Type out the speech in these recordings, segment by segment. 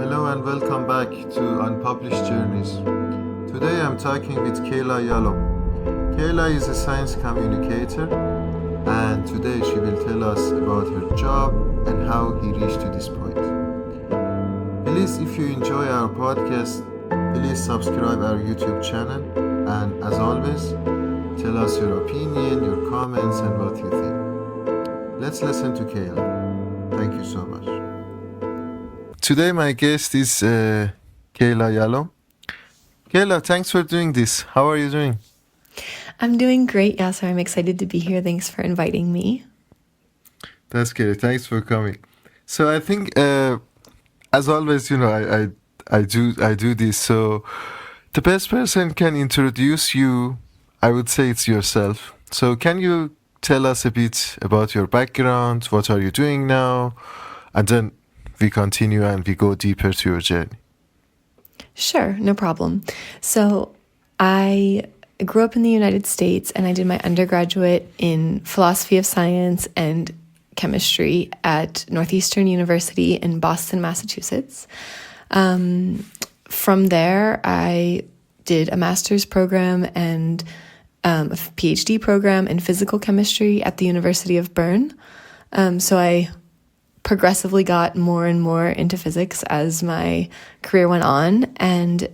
Hello and welcome back to Unpublished Journeys. Today I'm talking with Kaila Yallum. Kaila is a science communicator, and today she will tell us about her job and how he reached to this point. Please, if you enjoy our podcast, please subscribe our YouTube channel, and as always, tell us your opinion, your comments, and what you think. Let's listen to Kaila. Thank you so much. Today my guest is Kaila Yallum. Kaila, thanks for doing this. How are you doing? I'm doing great, Yasser. I'm excited to be here. Thanks for inviting me. That's great. Thanks for coming. So I think, as always, I do this. So the best person can introduce you, I would say it's yourself. So can you tell us a bit about your background? What are you doing now? And then we continue and we go deeper to your journey. Sure, no problem. So I grew up in the United States and I did my undergraduate in philosophy of science and chemistry at Northeastern University in Boston, Massachusetts. From there, I did a master's program and a PhD program in physical chemistry at the University of Bern. So I progressively got more and more into physics as my career went on, and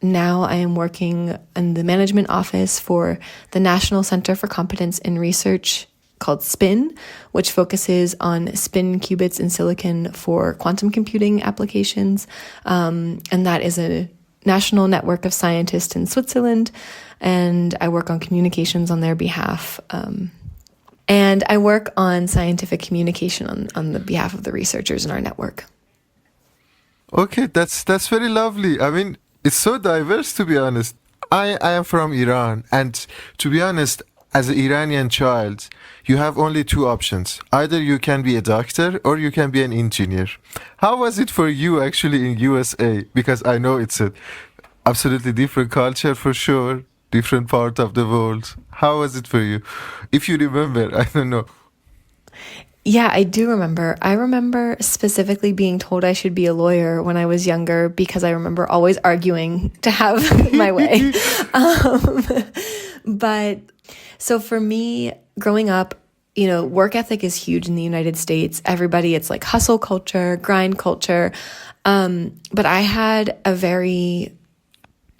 now I am working in the management office for the National Center for Competence in Research called SPIN, which focuses on spin qubits in silicon for quantum computing applications, and that is a national network of scientists in Switzerland, and I work on communications on their behalf. And I work on scientific communication on the behalf of the researchers in our network. Okay, that's very lovely. I mean, it's so diverse, to be honest. I am from Iran, and to be honest, as an Iranian child, you have only two options. Either you can be a doctor or you can be an engineer. How was it for you actually in USA? Because I know it's a absolutely different culture for sure, different part of the world. How was it for you? If you remember, I don't know. Yeah, I do remember. I remember specifically being told I should be a lawyer when I was younger because I remember always arguing to have my way. But so for me, growing up, work ethic is huge in the United States. Everybody, it's like hustle culture, grind culture. But I had a very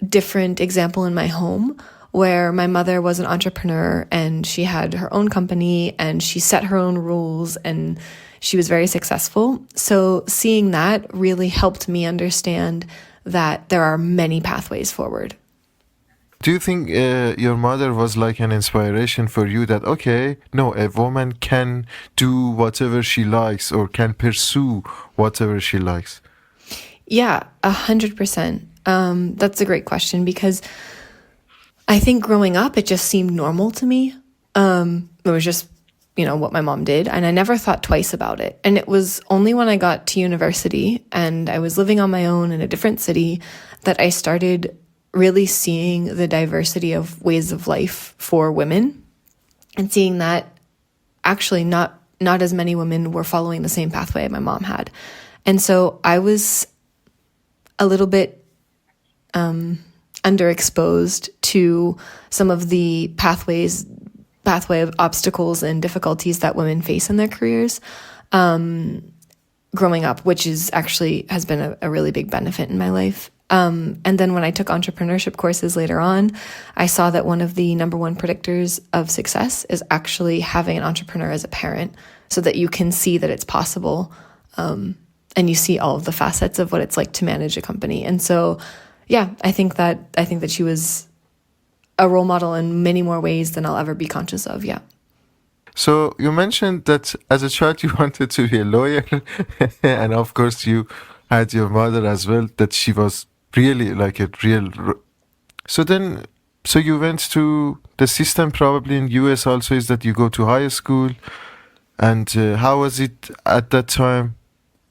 different example in my home where my mother was an entrepreneur and she had her own company and she set her own rules and she was very successful. So seeing that really helped me understand that there are many pathways forward. Do you think your mother was like an inspiration for you that, okay, no, a woman can do whatever she likes or can pursue whatever she likes? Yeah, 100%. That's a great question because I think growing up, it just seemed normal to me. It was just, what my mom did. And I never thought twice about it. And it was only when I got to university and I was living on my own in a different city that I started really seeing the diversity of ways of life for women and seeing that actually not as many women were following the same pathway my mom had. And so I was a little bit underexposed to some of the pathway of obstacles and difficulties that women face in their careers growing up, which has been a really big benefit in my life. And then when I took entrepreneurship courses later on, I saw that one of the number one predictors of success is actually having an entrepreneur as a parent so that you can see that it's possible and you see all of the facets of what it's like to manage a company. And so yeah, I think that she was a role model in many more ways than I'll ever be conscious of. Yeah. So you mentioned that as a child you wanted to be a lawyer, and of course you had your mother as well, that she was really like a real. So you went to the system probably in US also is that you go to high school, and how was it at that time?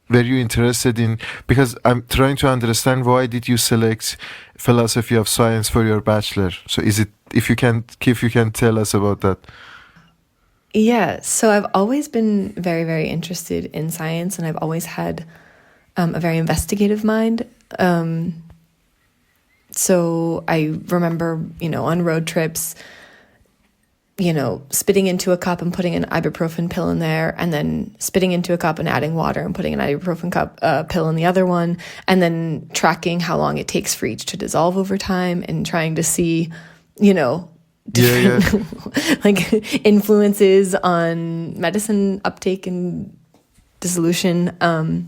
Were you interested in, because I'm trying to understand why did you select philosophy of science for your bachelor? So is it, if you can tell us about that? Yeah, so I've always been very, very interested in science and I've always had a very investigative mind. So I remember, on road trips, spitting into a cup and putting an ibuprofen pill in there, and then spitting into a cup and adding water and putting an ibuprofen pill in the other one, and then tracking how long it takes for each to dissolve over time and trying to see, different like influences on medicine uptake and dissolution. I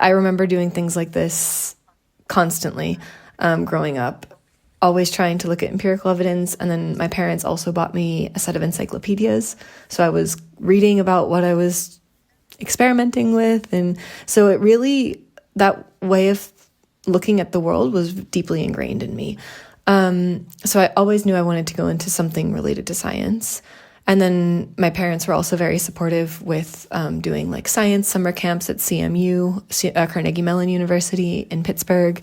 remember doing things like this constantly growing up, always trying to look at empirical evidence. And then my parents also bought me a set of encyclopedias. So I was reading about what I was experimenting with. And so it really, that way of looking at the world was deeply ingrained in me. So I always knew I wanted to go into something related to science. And then my parents were also very supportive with doing like science summer camps at CMU, Carnegie Mellon University in Pittsburgh.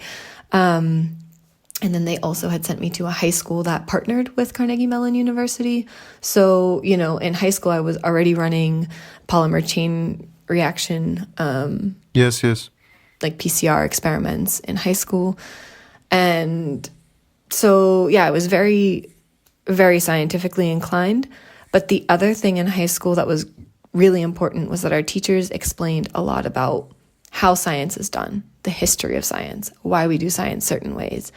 And then they also had sent me to a high school that partnered with Carnegie Mellon University. So, in high school, I was already running polymer chain reaction. Yes. Like PCR experiments in high school. And so, I was very, very scientifically inclined. But the other thing in high school that was really important was that our teachers explained a lot about how science is done, the history of science, why we do science certain ways.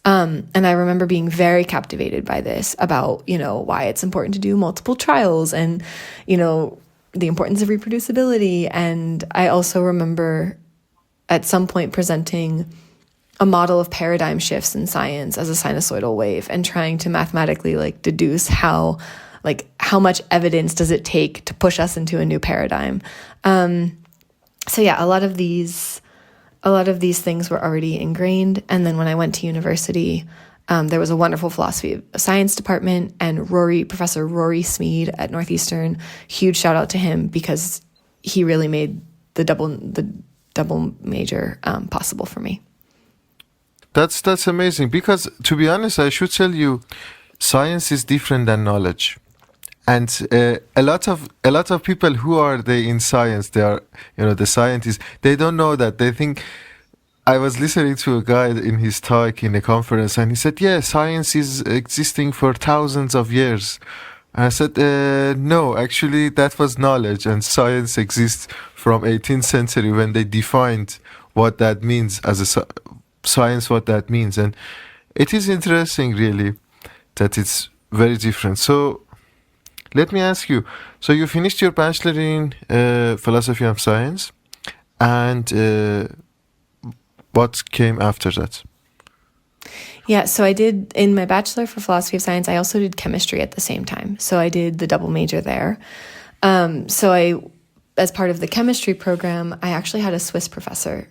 And I remember being very captivated by this about, why it's important to do multiple trials and, the importance of reproducibility. And I also remember at some point presenting a model of paradigm shifts in science as a sinusoidal wave and trying to mathematically deduce how much evidence does it take to push us into a new paradigm. A lot of these things were already ingrained. And then when I went to university, there was a wonderful philosophy of science department, and Professor Rory Smead at Northeastern, huge shout out to him because he really made the double major possible for me. That's amazing, because to be honest, I should tell you, science is different than knowledge. And a lot of people who are in science, they are, the scientists, they don't know that. They think, I was listening to a guy in his talk in a conference, and he said, science is existing for thousands of years. And I said, no, actually that was knowledge, and science exists from 18th century when they defined what that means as a science, what that means. And it is interesting really that it's very different. So let me ask you, so you finished your bachelor in philosophy of science, and what came after that? Yeah, so I did, in my bachelor for philosophy of science, I also did chemistry at the same time. So I did the double major there. As part of the chemistry program, I actually had a Swiss professor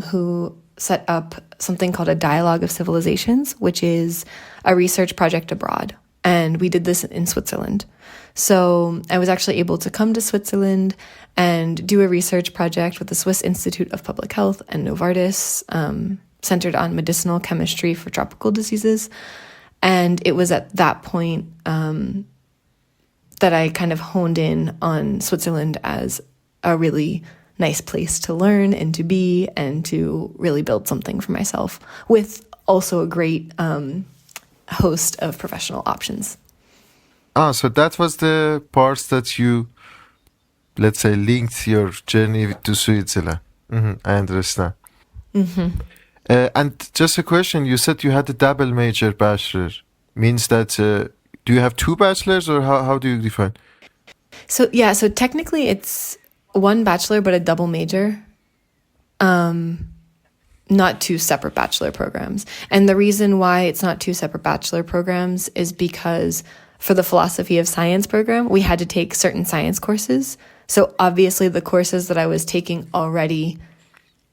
who set up something called a Dialogue of Civilizations, which is a research project abroad. And we did this in Switzerland. So I was actually able to come to Switzerland and do a research project with the Swiss Institute of Public Health and Novartis, centered on medicinal chemistry for tropical diseases. And it was at that point that I kind of honed in on Switzerland as a really nice place to learn and to be and to really build something for myself, with also a great host of professional options. So that was the parts that you, let's say, linked your journey to Switzerland. I understand. And just a question, you said you had a double major bachelor. Means that, do you have two bachelors, or how do you define? So technically it's one bachelor, but a double major. Not two separate bachelor programs. And the reason why it's not two separate bachelor programs is because for the philosophy of science program, we had to take certain science courses. So obviously the courses that I was taking already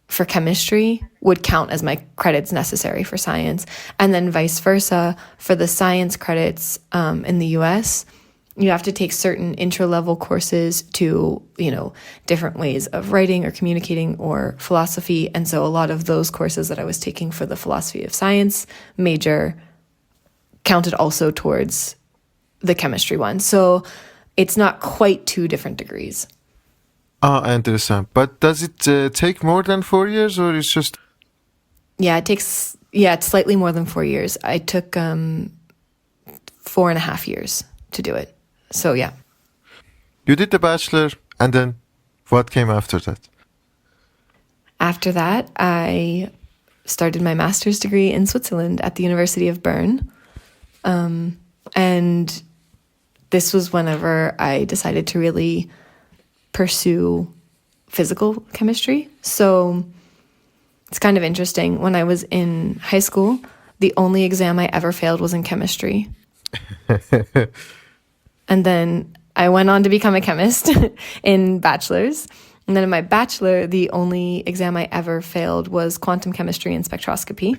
for chemistry would count as my credits necessary for science. And then vice versa, for the science credits in the US, you have to take certain intra-level courses to, different ways of writing or communicating or philosophy. And so a lot of those courses that I was taking for the philosophy of science major counted also towards the chemistry one. So it's not quite two different degrees. Ah, I understand. But does it take more than 4 years, or it's just... Yeah, it's slightly more than 4 years. I took 4.5 years to do it. So yeah. You did the bachelor, and then what came after that? After that, I started my master's degree in Switzerland at the University of Bern. And this was whenever I decided to really pursue physical chemistry. So it's kind of interesting. When I was in high school, the only exam I ever failed was in chemistry. And then I went on to become a chemist in bachelor's. And then in my bachelor, the only exam I ever failed was quantum chemistry and spectroscopy.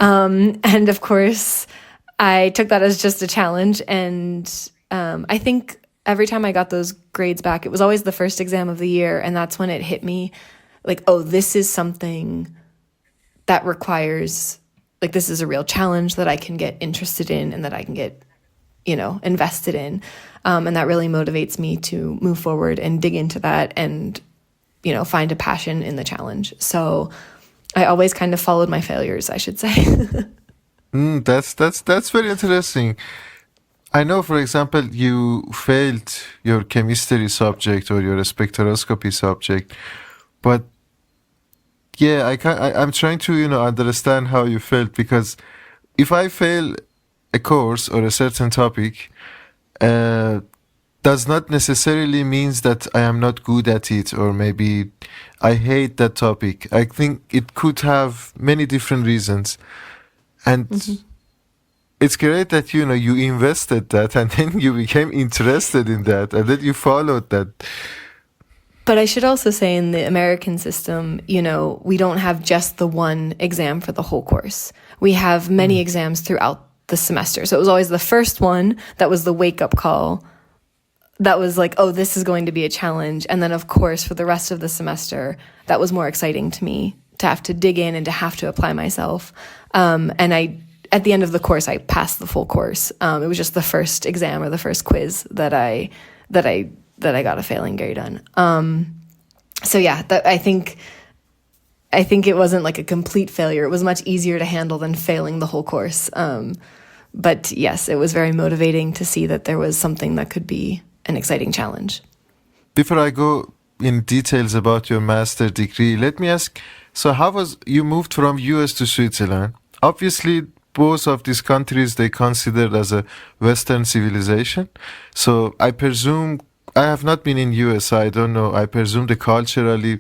And of course, I took that as just a challenge. And I think every time I got those grades back, it was always the first exam of the year. And that's when it hit me like, oh, this is something that requires, like, this is a real challenge that I can get interested in and that I can get, invested in. And that really motivates me to move forward and dig into that and, find a passion in the challenge. So I always kind of followed my failures, I should say. That's very interesting. I know, for example, you failed your chemistry subject or your spectroscopy subject, but yeah, I'm trying to, understand how you felt, because if I fail a course or a certain topic, does not necessarily means that I am not good at it, or maybe I hate that topic. I think it could have many different reasons. And it's great that, you invested that and then you became interested in that and then you followed that. But I should also say, in the American system, we don't have just the one exam for the whole course. We have many exams throughout the semester. So it was always the first one that was the wake-up call. That was like, oh, this is going to be a challenge. And then, of course, for the rest of the semester, that was more exciting to me, to have to dig in and to have to apply myself. And at the end of the course, I passed the full course. It was just the first exam or the first quiz that I got a failing grade on. So yeah, I think it wasn't like a complete failure. It was much easier to handle than failing the whole course. But yes, it was very motivating to see that there was something that could be an exciting challenge. Before I go in details about your master degree, let me ask, so how was you moved from US to Switzerland? Obviously, both of these countries, they considered as a Western civilization. So I presume, I have not been in US, I don't know. I presume the culturally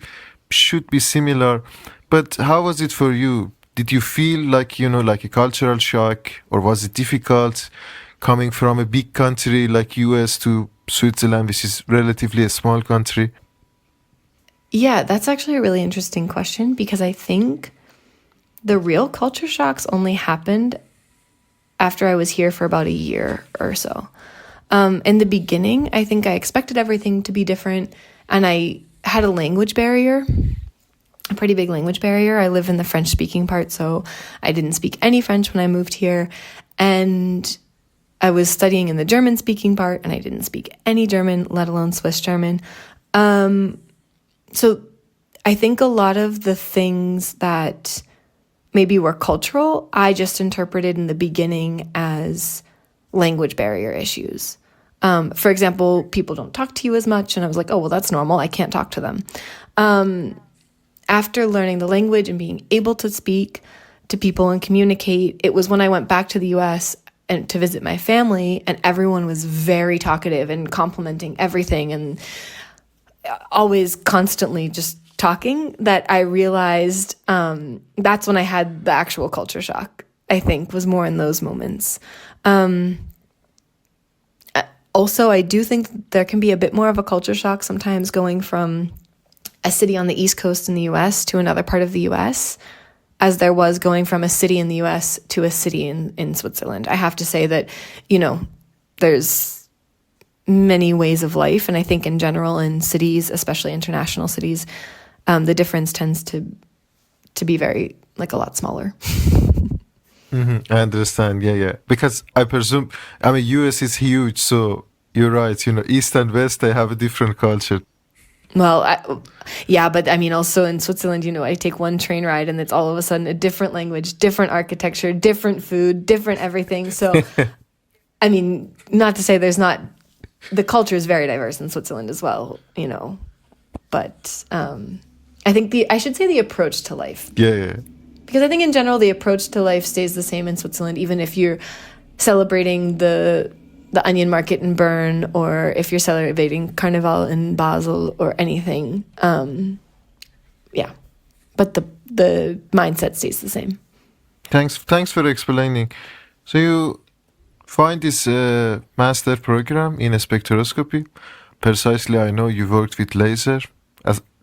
should be similar. But how was it for you? Did you feel like, like a cultural shock, or was it difficult coming from a big country like US to Switzerland, which is relatively a small country? Yeah, that's actually a really interesting question, because I think the real culture shocks only happened after I was here for about a year or so. In the beginning, I think I expected everything to be different, and I had a language barrier, a pretty big language barrier. I live in the French-speaking part, so I didn't speak any French when I moved here, and I was studying in the German-speaking part, and I didn't speak any German, let alone Swiss German. So I think a lot of the things that maybe were cultural, I just interpreted in the beginning as language barrier issues. For example, people don't talk to you as much, and I was like, oh, well, that's normal. I can't talk to them. After learning the language and being able to speak to people and communicate, it was when I went back to the US and to visit my family, and everyone was very talkative and complimenting everything and always constantly just talking, that I realized that's when I had the actual culture shock, I think, was more in those moments. Also, I do think there can be a bit more of a culture shock sometimes going from a city on the East Coast in the US to another part of the US, as there was going from a city in the US to a city in Switzerland. I have to say that, there's many ways of life, and I think in general in cities, especially international cities, the difference tends to be very, like, a lot smaller. I understand. Yeah. Because I presume, US is huge, so you're right. East and West, they have a different culture. Well, but I mean, also in Switzerland, I take one train ride and it's all of a sudden a different language, different architecture, different food, different everything. So, I mean, not to say the culture is very diverse in Switzerland as well, but I think I should say the approach to life. Yeah. Because I think in general, the approach to life stays the same in Switzerland, even if you're celebrating the onion market in Bern, or if you're celebrating Carnival in Basel or anything. But the mindset stays the same. Thanks for explaining. So you find this master program in spectroscopy. Precisely, I know you worked with laser.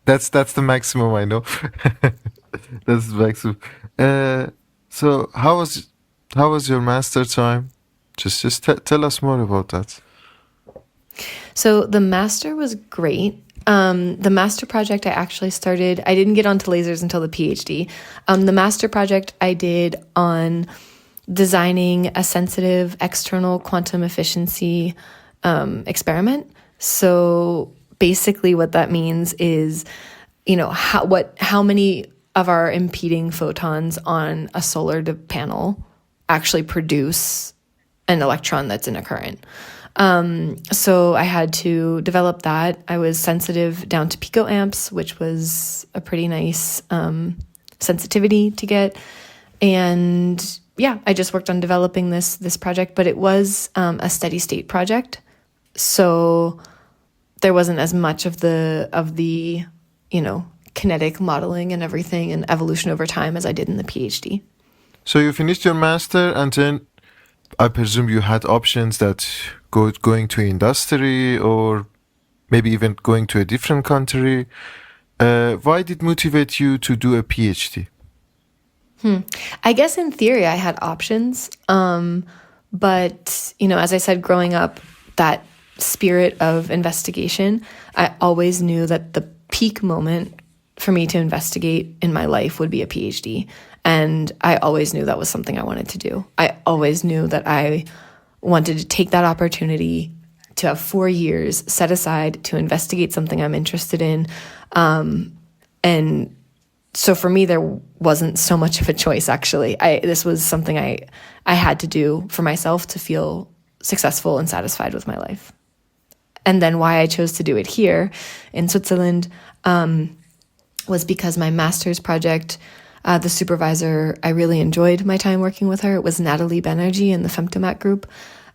That's the maximum I know. That's the maximum. So how was your master time? Just tell us more about that. So the master was great. The master project I actually started, I didn't get onto lasers until the PhD. The master project I did on designing a sensitive external quantum efficiency experiment. So basically what that means is, how many of our impeding photons on a solar panel actually produce an electron that's in a current. So I had to develop that. I was sensitive down to picoamps, which was a pretty nice sensitivity to get. And I just worked on developing this project, but it was a steady state project. So there wasn't as much of the kinetic modeling and everything and evolution over time as I did in the PhD. So you finished your master, and then I presume you had options that going to industry or maybe even going to a different country. Why did it motivate you to do a PhD? I guess in theory I had options. But, as I said, growing up, that spirit of investigation, I always knew that the peak moment for me to investigate in my life would be a PhD. And I always knew that was something I wanted to do. I always knew that I wanted to take that opportunity to have 4 years set aside to investigate something I'm interested in. And so for me, there wasn't so much of a choice, actually. This was something I had to do for myself to feel successful and satisfied with my life. And then why I chose to do it here in Switzerland was because my master's project, the supervisor, I really enjoyed my time working with her. It was Natalie Banerjee in the Femtomat group.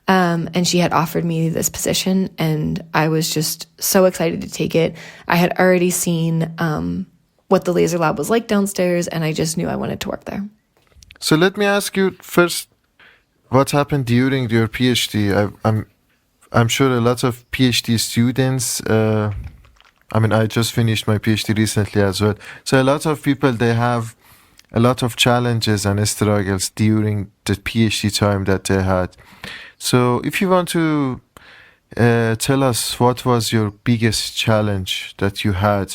And she had offered me this position, and I was just so excited to take it. I had already seen what the laser lab was like downstairs, and I just knew I wanted to work there. So let me ask you first, what happened during your PhD? I'm sure a lot of PhD students, I just finished my PhD recently as well. So a lot of people, they have a lot of challenges and struggles during the PhD time that they had. So if you want to tell us what was your biggest challenge that you had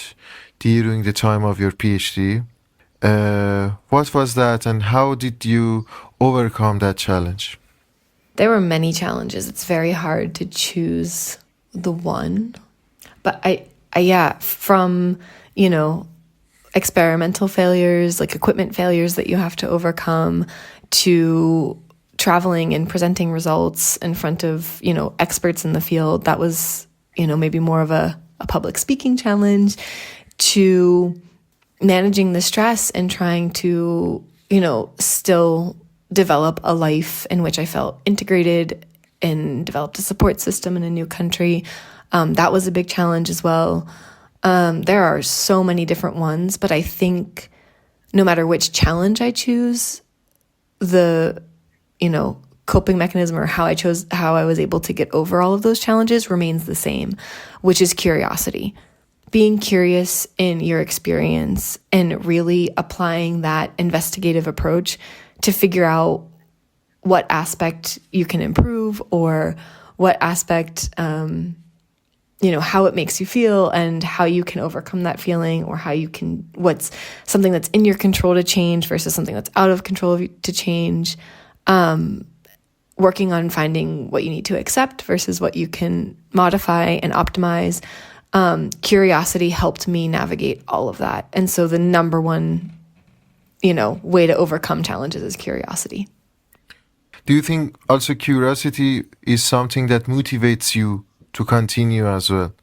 during the time of your PhD, what was that and how did you overcome that challenge? There were many challenges. It's very hard to choose the one. But from, experimental failures, like equipment failures that you have to overcome, to traveling and presenting results in front of, experts in the field. That was, maybe more of a public speaking challenge, to managing the stress and trying to, still develop a life in which I felt integrated and developed a support system in a new country. That was a big challenge as well. There are so many different ones, but I think no matter which challenge I choose, the, coping mechanism or how I was able to get over all of those challenges remains the same, which is curiosity. Being curious in your experience and really applying that investigative approach to figure out what aspect you can improve or what aspect, how it makes you feel and how you can overcome that feeling, or what's something that's in your control to change versus something that's out of control to change. Working on finding what you need to accept versus what you can modify and optimize. curiosity helped me navigate all of that. And so the number one, way to overcome challenges is curiosity. Do you think also curiosity is something that motivates you to continue as well?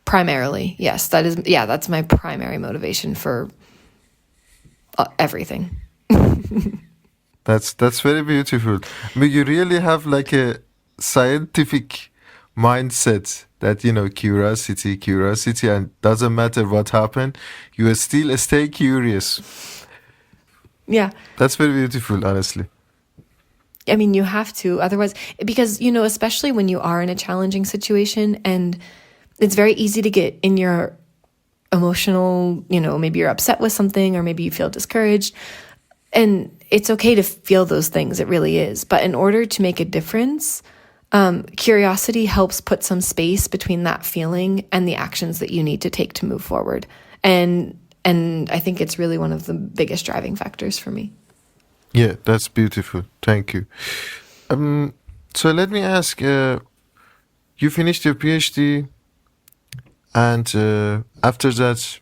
Primarily, yes. That's my primary motivation for everything. That's very beautiful. But you really have like a scientific mindset that, curiosity, and doesn't matter what happened, you will still stay curious. Yeah. That's very beautiful, honestly. I mean, you have to, otherwise, because, especially when you are in a challenging situation, and it's very easy to get in your emotional, maybe you're upset with something, or maybe you feel discouraged, and it's okay to feel those things. It really is. But in order to make a difference, curiosity helps put some space between that feeling and the actions that you need to take to move forward. And I think it's really one of the biggest driving factors for me. Yeah, that's beautiful. Thank you. So let me ask, you finished your PhD, and after that,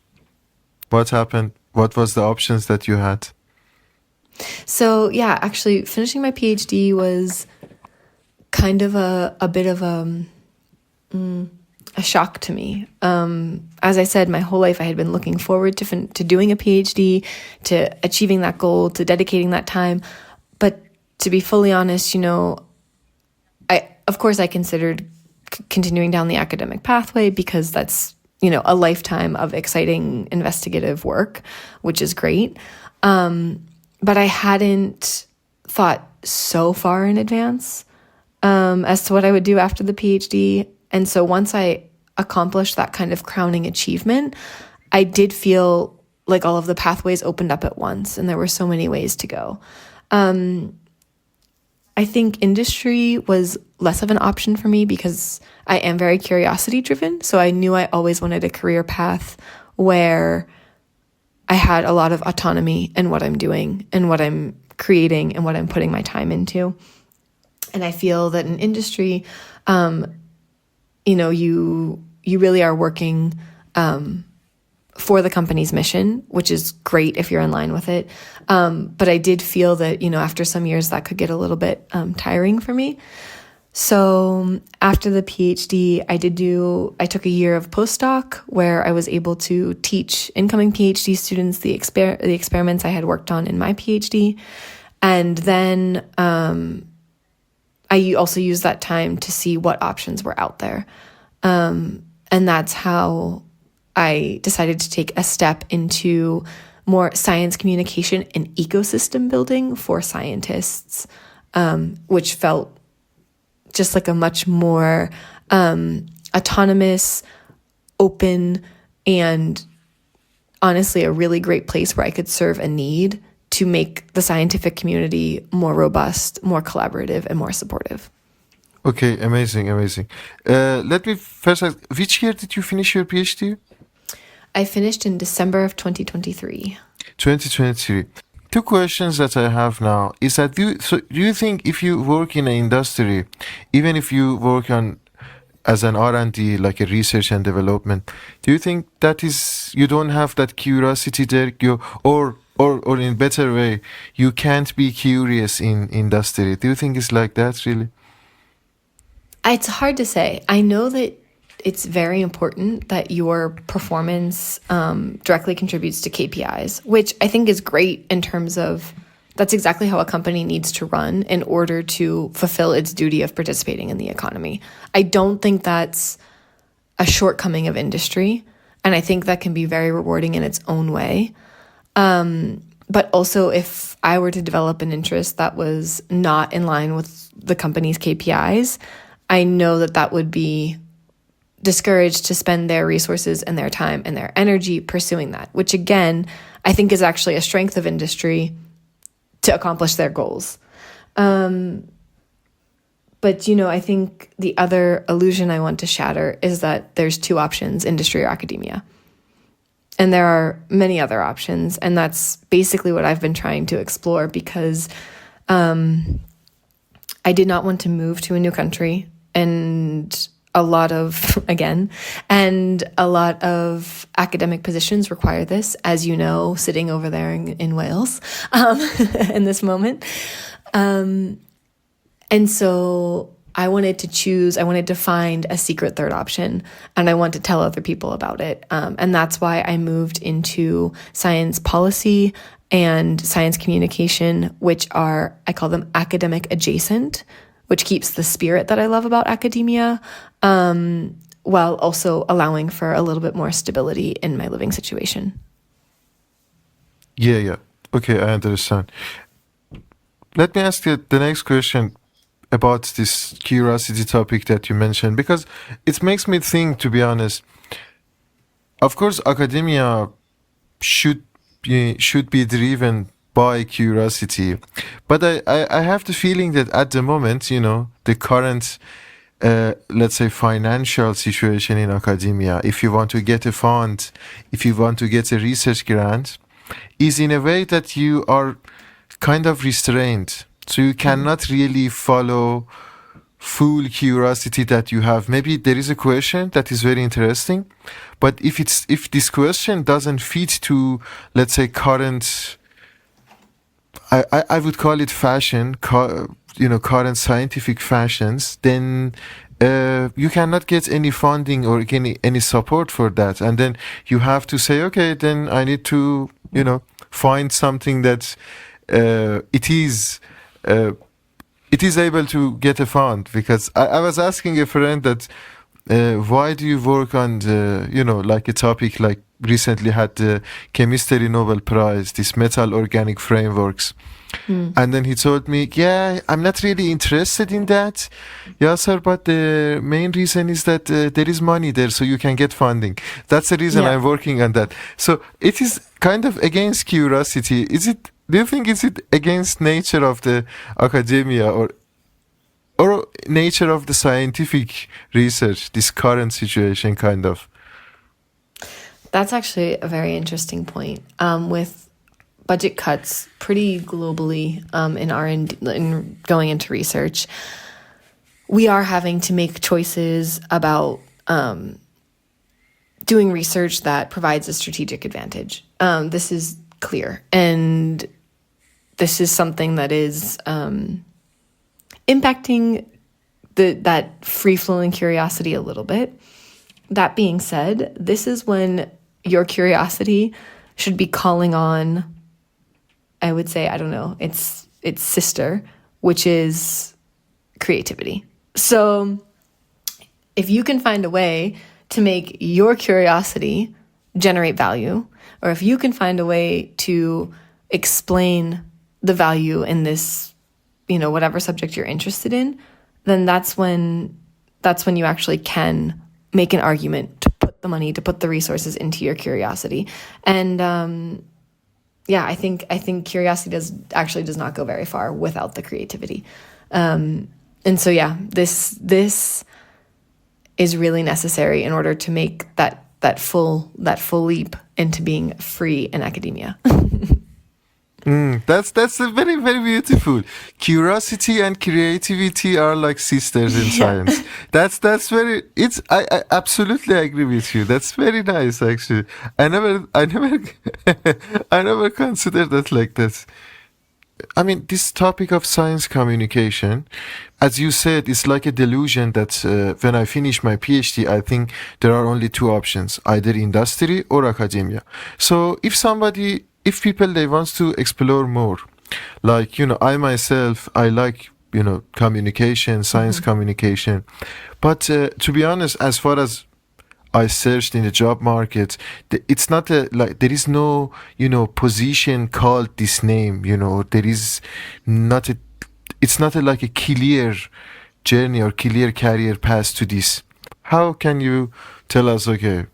what happened? What was the options that you had? So yeah, actually finishing my PhD was kind of a bit of a shock to me. As I said, my whole life I had been looking forward to doing a PhD, to achieving that goal, to dedicating that time. But to be fully honest, of course I considered continuing down the academic pathway, because that's, a lifetime of exciting investigative work, which is great. But I hadn't thought so far in advance as to what I would do after the PhD. And so once I accomplished that kind of crowning achievement, I did feel like all of the pathways opened up at once, and there were so many ways to go. I think industry was less of an option for me because I am very curiosity driven. So I knew I always wanted a career path where I had a lot of autonomy in what I'm doing and what I'm creating and what I'm putting my time into. And I feel that in industry, you really are working for the company's mission, which is great if you're in line with it. But I did feel that, after some years that could get a little bit tiring for me. So after the PhD, I took a year of postdoc where I was able to teach incoming PhD students the experiments I had worked on in my PhD. And then I also used that time to see what options were out there. And that's how I decided to take a step into more science communication and ecosystem building for scientists, which felt just like a much more autonomous, open, and honestly a really great place where I could serve a need to make the scientific community more robust, more collaborative, and more supportive. Okay, amazing. Let me first ask, which year did you finish your PhD? I finished in December of 2023. 2023. Two questions that I have now is that do you think if you work in an industry, even if you work as an R&D, like a research and development, do you think that you don't have that curiosity there, or in a better way, you can't be curious in industry? Do you think it's like that really? It's hard to say. I know that it's very important that your performance directly contributes to KPIs, which I think is great in terms of that's exactly how a company needs to run in order to fulfill its duty of participating in the economy. I don't think that's a shortcoming of industry, and I think that can be very rewarding in its own way. But also, if I were to develop an interest that was not in line with the company's KPIs, I know that would be discouraged to spend their resources and their time and their energy pursuing that, which again, I think is actually a strength of industry to accomplish their goals. But, I think the other illusion I want to shatter is that there's two options, industry or academia. And there are many other options. And that's basically what I've been trying to explore, because I did not want to move to a new country and a lot of, again, and a lot of academic positions require this, as you know, sitting over there in Wales in this moment. And so I wanted to find a secret third option, and I want to tell other people about it. And that's why I moved into science policy and science communication, which are, I call them academic adjacent, which keeps the spirit that I love about academia, while also allowing for a little bit more stability in my living situation. Yeah. Okay, I understand. Let me ask you the next question about this curiosity topic that you mentioned, because it makes me think, to be honest. Of course, academia should be driven by curiosity, but I have the feeling that at the moment, the current let's say financial situation in academia, if you want to get a fund, if you want to get a research grant, is in a way that you are kind of restrained, so you cannot really follow full curiosity that you have. Maybe there is a question that is very interesting, but if this question doesn't fit to, let's say, current, I would call it fashion, current scientific fashions, then you cannot get any funding or any support for that. And then you have to say, okay, then I need to, find something that it is able to get a fund. Because I was asking a friend that why do you work on the, like a topic like recently had the chemistry Nobel Prize, this metal organic frameworks. And then he told me, yeah, I'm not really interested in that. Yeah, sir, but the main reason is that there is money there, so you can get funding. That's the reason I'm working on that. So it is kind of against curiosity. Do you think is it against nature of the academia or nature of the scientific research, this current situation kind of? That's actually a very interesting point. With budget cuts pretty globally in going into research, we are having to make choices about doing research that provides a strategic advantage. This is clear, and this is something that is impacting that free-flowing curiosity a little bit. That being said, this is when your curiosity should be calling on, I would say, I don't know, its sister, which is creativity. So if you can find a way to make your curiosity generate value, or if you can find a way to explain the value in this, whatever subject you're interested in, then that's when you actually can make an argument to put the money, to put the resources into your curiosity. And I think curiosity does not go very far without the creativity. And so this is really necessary in order to make that full leap into being free in academia. That's a very, very beautiful. Curiosity and creativity are like sisters in science. That's very. I absolutely agree with you. That's very nice, actually. I never I never considered that like that. I mean, this topic of science communication, as you said, it's like a delusion that when I finish my PhD, I think there are only two options, either industry or academia. So if people, they want to explore more, like, I myself, I like, communication, science communication. But to be honest, as far as I searched in the job market, it's not there is no, position called this name, there is not it's not like a clear journey or clear career path to this. How can you tell us, okay,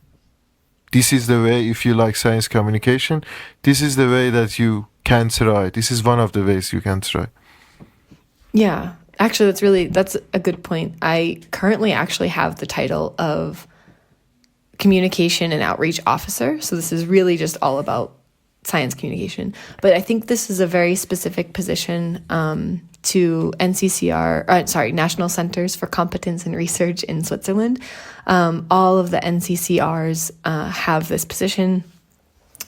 this is the way, if you like science communication, this is the way that you can try. This is one of the ways you can try. Yeah, actually, that's a good point. I currently actually have the title of Communication and Outreach Officer. So this is really just all about science communication. But I think this is a very specific position to National Centers for Competence and Research in Switzerland. All of the NCCRs have this position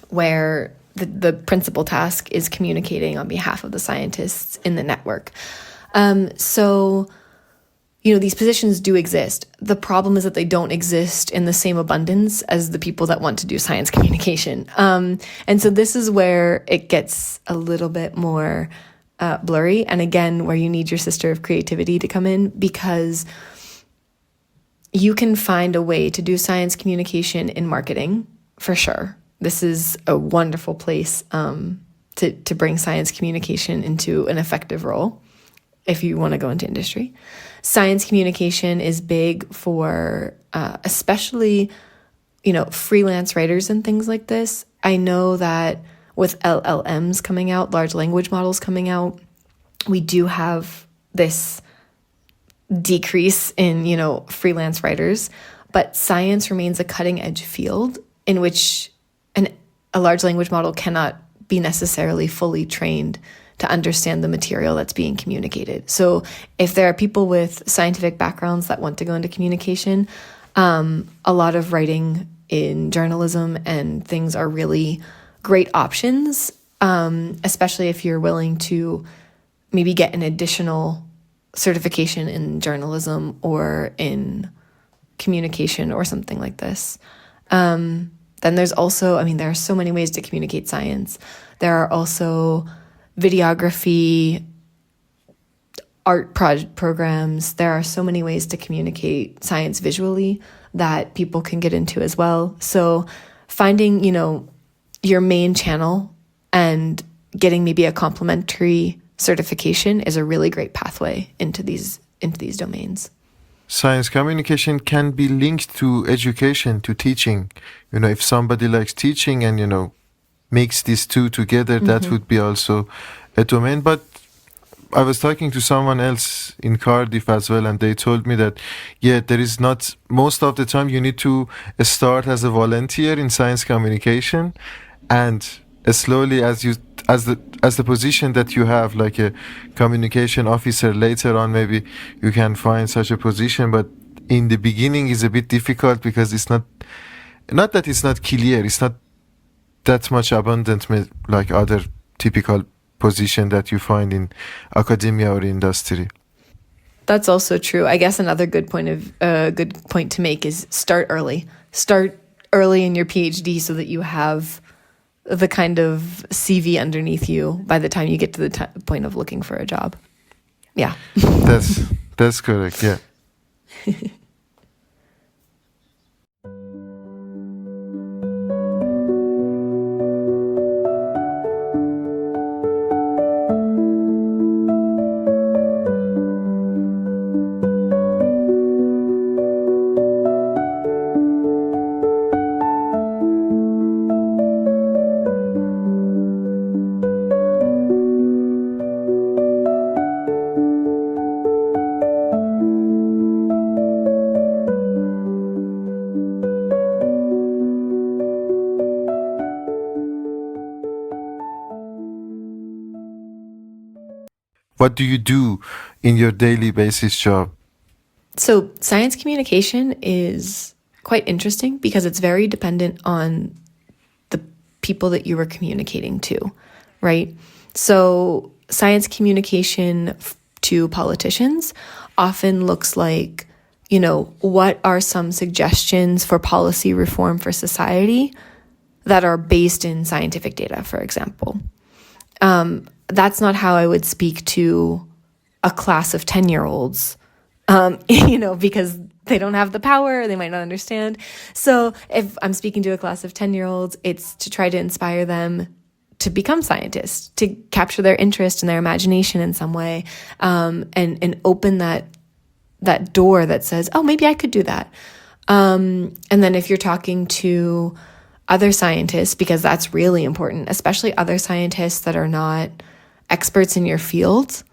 where the principal task is communicating on behalf of the scientists in the network. So, these positions do exist. The problem is that they don't exist in the same abundance as the people that want to do science communication. And so this is where it gets a little bit more blurry. And again, where you need your sister of creativity to come in, because you can find a way to do science communication in marketing for sure. This is a wonderful place to bring science communication into an effective role if you want to go into industry. Science communication is big for especially, freelance writers and things like this. I know that with LLMs coming out, large language models coming out, we do have this decrease in, freelance writers, but science remains a cutting edge field in which a large language model cannot be necessarily fully trained to understand the material that's being communicated. So if there are people with scientific backgrounds that want to go into communication, a lot of writing in journalism and things are really great options, especially if you're willing to maybe get an additional certification in journalism or in communication or something like this. Then there's also, there are so many ways to communicate science. There are also videography, art programs. There are so many ways to communicate science visually that people can get into as well. So finding, your main channel and getting maybe a complementary certification is a really great pathway into these domains. Science communication can be linked to education, to teaching. If somebody likes teaching and, makes these two together, that would be also a domain. But I was talking to someone else in Cardiff as well, and they told me that, there is not, most of the time you need to start as a volunteer in science communication, and slowly as the position that you have, like a communication officer, later on maybe you can find such a position. But in the beginning is a bit difficult because it's not that it's not clear, it's not that much abundant like other typical position that you find in academia or industry. That's also true. I guess another good point to make is start early. Start early in your PhD so that you have the kind of CV underneath you by the time you get to the point of looking for a job. Yeah. That's correct. Yeah. What do you do in your daily basis job? So science communication is quite interesting because it's very dependent on the people that you are communicating to, right? So science communication to politicians often looks like, what are some suggestions for policy reform for society that are based in scientific data, for example. That's not how I would speak to a class of 10-year-olds, because they don't have the power, they might not understand. So if I'm speaking to a class of 10-year-olds, it's to try to inspire them to become scientists, to capture their interest and their imagination in some way, and open that door that says, oh, maybe I could do that. And then if you're talking to other scientists, because that's really important, especially other scientists that are not experts in your field,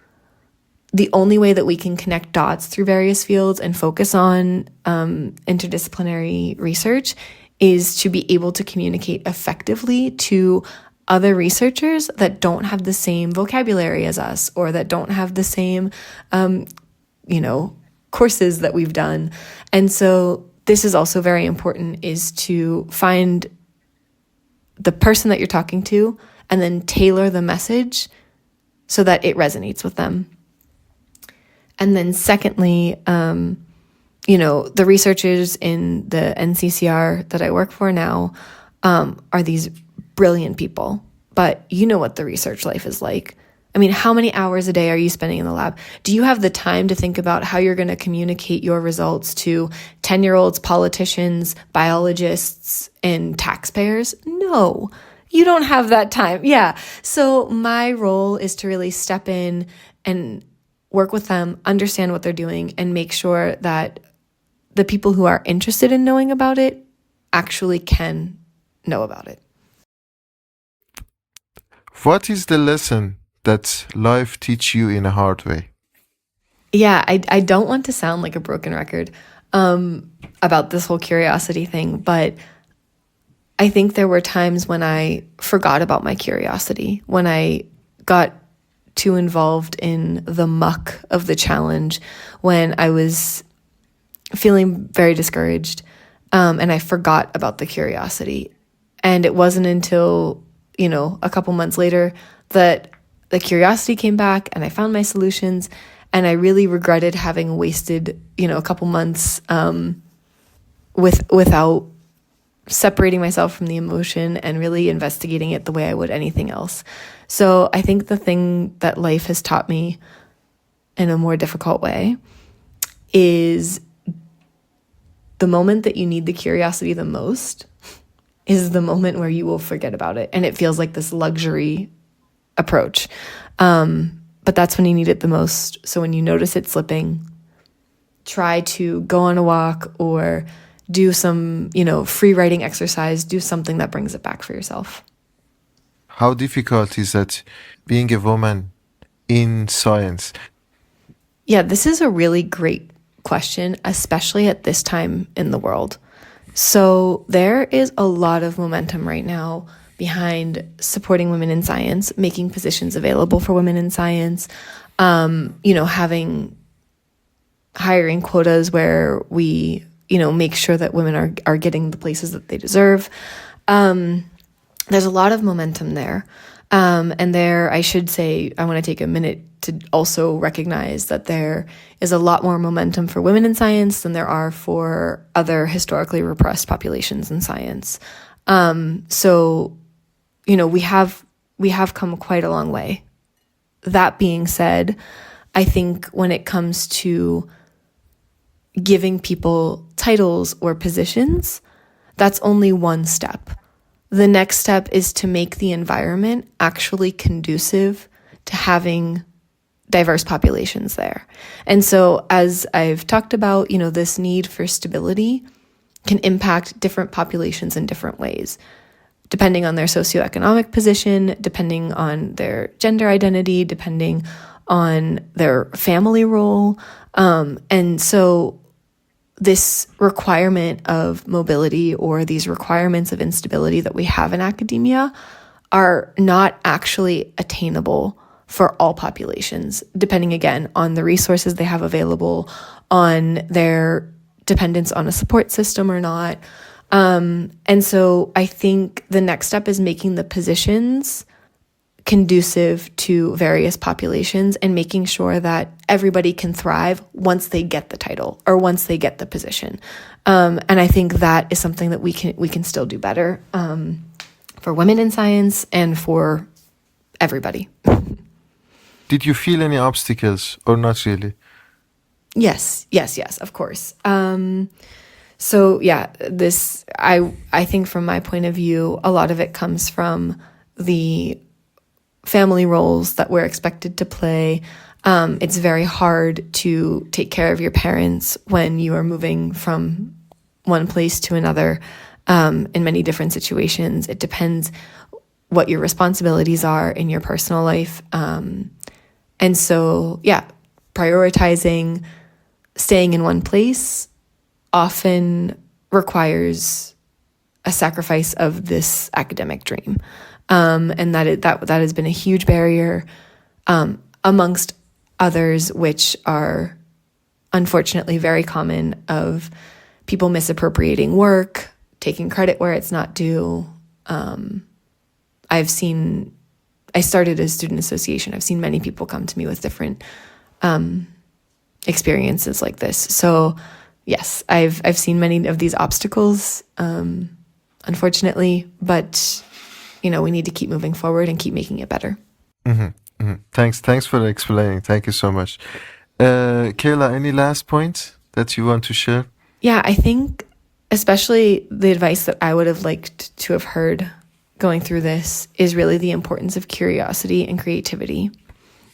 the only way that we can connect dots through various fields and focus on interdisciplinary research is to be able to communicate effectively to other researchers that don't have the same vocabulary as us, or that don't have the same, courses that we've done. And so this is also very important, is to find the person that you're talking to and then tailor the message so that it resonates with them. And then secondly, the researchers in the NCCR that I work for now are these brilliant people, but you know what the research life is like. I mean, how many hours a day are you spending in the lab? Do you have the time to think about how you're going to communicate your results to 10-year-olds, politicians, biologists, and taxpayers? No, you don't have that time. Yeah. So my role is to really step in and work with them, understand what they're doing, and make sure that the people who are interested in knowing about it actually can know about it. What is the lesson that life teach you in a hard way? Yeah, I don't want to sound like a broken record about this whole curiosity thing, but I think there were times when I forgot about my curiosity, when I got too involved in the muck of the challenge, when I was feeling very discouraged, and I forgot about the curiosity. And it wasn't until, a couple months later that the curiosity came back and I found my solutions, and I really regretted having wasted, a couple months without separating myself from the emotion and really investigating it the way I would anything else. So I think the thing that life has taught me in a more difficult way is the moment that you need the curiosity the most is the moment where you will forget about it. And it feels like this luxury approach. But that's when you need it the most. So when you notice it slipping, try to go on a walk or do some, free writing exercise, do something that brings it back for yourself. How difficult is that being a woman in science? Yeah, this is a really great question, especially at this time in the world. So there is a lot of momentum right now behind supporting women in science, making positions available for women in science, having hiring quotas where we, make sure that women are getting the places that they deserve. There's a lot of momentum there. And there, I should say, I want to take a minute to also recognize that there is a lot more momentum for women in science than there are for other historically repressed populations in science. So, we have come quite a long way. That being said, I think when it comes to giving people titles or positions, that's only one step. The next step is to make the environment actually conducive to having diverse populations there. And so as I've talked about, this need for stability can impact different populations in different ways, depending on their socioeconomic position, depending on their gender identity, depending on their family role. And so this requirement of mobility or these requirements of instability that we have in academia are not actually attainable for all populations, depending again on the resources they have available, on their dependence on a support system or not. And so I think the next step is making the positions conducive to various populations and making sure that everybody can thrive once they get the title or once they get the position. And I think that is something that we can still do better for women in science and for everybody. Did you feel any obstacles or not really? Yes, of course. So yeah, I think from my point of view, a lot of it comes from the family roles that we're expected to play. It's very hard to take care of your parents when you are moving from one place to another in many different situations. It depends what your responsibilities are in your personal life. And so, yeah, prioritizing staying in one place often requires a sacrifice of this academic dream. And that has been a huge barrier, amongst others, which are unfortunately very common, of people misappropriating work, taking credit where it's not due. I started a student association. I've seen many people come to me with different experiences like this. So yes, I've seen many of these obstacles, unfortunately, but we need to keep moving forward and keep making it better. Thanks for explaining. Thank you so much. Kaila, any last points that you want to share? Yeah, I think especially the advice that I would have liked to have heard going through this is really the importance of curiosity and creativity.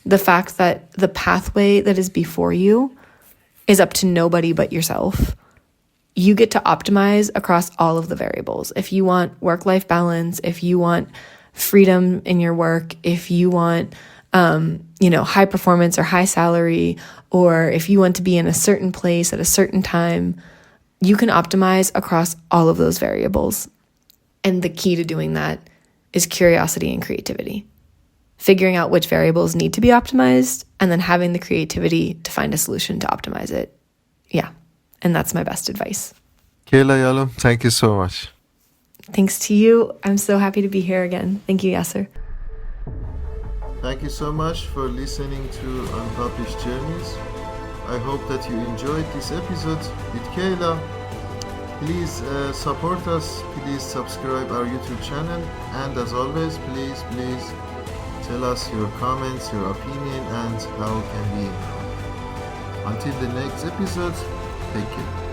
The fact that the pathway that is before you is up to nobody but yourself. You get to optimize across all of the variables. If you want work-life balance, if you want freedom in your work, if you want high performance or high salary, or if you want to be in a certain place at a certain time, you can optimize across all of those variables. And the key to doing that is curiosity and creativity. Figuring out which variables need to be optimized and then having the creativity to find a solution to optimize it. Yeah, and that's my best advice. Kaila Yallum, thank you so much. Thanks to you. I'm so happy to be here again. Thank you, Yasser. Thank you so much for listening to Unpublished Journeys. I hope that you enjoyed this episode with Kaila. Please support us. Please subscribe our YouTube channel. And as always, please tell us your comments, your opinion, and how can we improve. Until the next episode, take care.